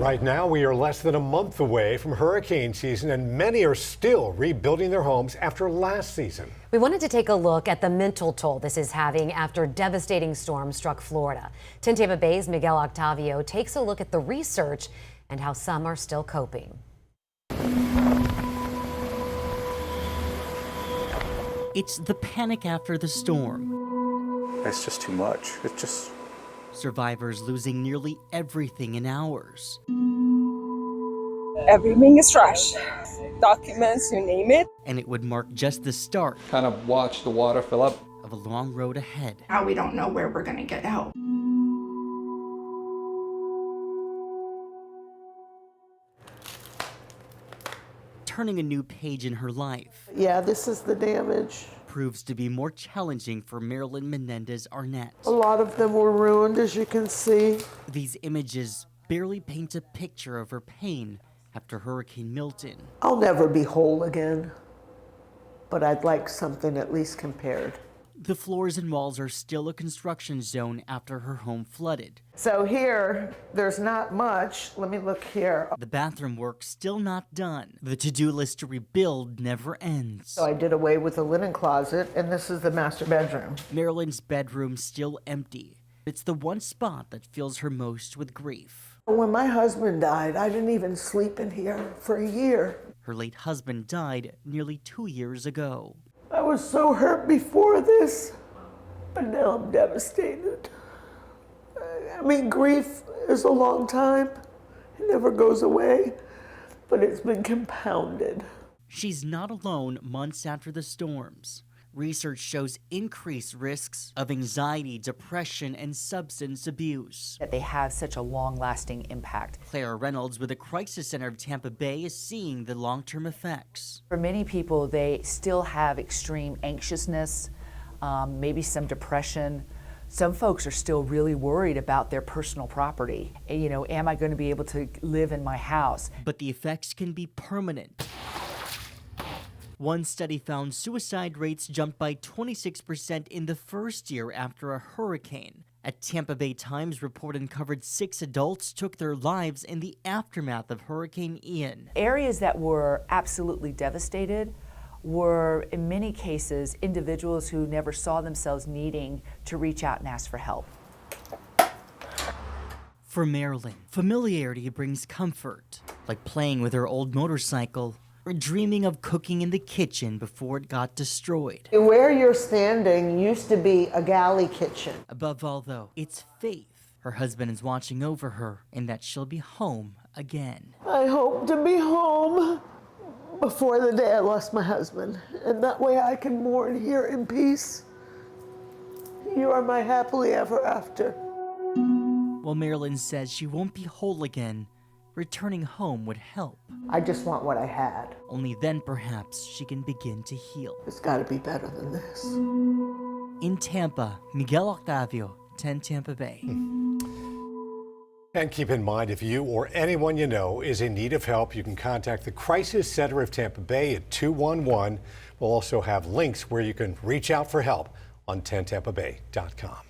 Right now, we are less than a month away from hurricane season, and many are still rebuilding their homes after last season. We wanted to take a look at the mental toll this is having after devastating storms struck Florida. 10 Tampa Bay's Miguel Octavio takes a look at the research and how some are still coping. It's the panic after the storm. It's just too much. It's just... Survivors losing nearly everything in hours. Everything is trash. Documents, you name it. And it would mark just the start. Kind of watch the water fill up. Of a long road ahead. Now we don't know where we're going to get out. Turning a new page in her life. Yeah, this is the damage. Proves to be more challenging for Marilyn Menendez Arnett. A lot of them were ruined, as you can see. These images barely paint a picture of her pain after Hurricane Milton. I'll never be whole again, but I'd like something at least compared. The floors and walls are still a construction zone after her home flooded. So here, there's not much. Let me look here. The bathroom work still not done. The to-do list to rebuild never ends. So I did away with the linen closet, and this is the master bedroom. Marilyn's bedroom still empty. It's the one spot that fills her most with grief. When my husband died, I didn't even sleep in here for a year. Her late husband died nearly 2 years ago. I was so hurt before this, but now I'm devastated. I mean, grief is a long time. It never goes away, but it's been compounded. She's not alone months after the storms. Research shows increased risks of anxiety, depression, and substance abuse. That they have such a long-lasting impact. Claire Reynolds with the Crisis Center of Tampa Bay is seeing the long-term effects. For many people, they still have extreme anxiousness, maybe some depression. Some folks are still really worried about their personal property. You know, am I going to be able to live in my house? But the effects can be permanent. One study found suicide rates jumped by 26% in the first year after a hurricane. A Tampa Bay Times report uncovered 6 adults took their lives in the aftermath of Hurricane Ian. Areas that were absolutely devastated were, in many cases, individuals who never saw themselves needing to reach out and ask for help. For Marilyn, familiarity brings comfort, like playing with her old motorcycle or dreaming of cooking in the kitchen before it got destroyed. Where you're standing used to be a galley kitchen. Above all, though, it's faith. Her husband is watching over her and that she'll be home again. I hope to be home before the day I lost my husband, and that way I can mourn here in peace. You are my happily ever after. While Marilyn says she won't be whole again, returning home would help. I just want what I had. Only then, perhaps, she can begin to heal. It's got to be better than this. In Tampa, Miguel Octavio, 10 Tampa Bay. And keep in mind, if you or anyone you know is in need of help, you can contact the Crisis Center of Tampa Bay at 211. We'll also have links where you can reach out for help on 10tampabay.com.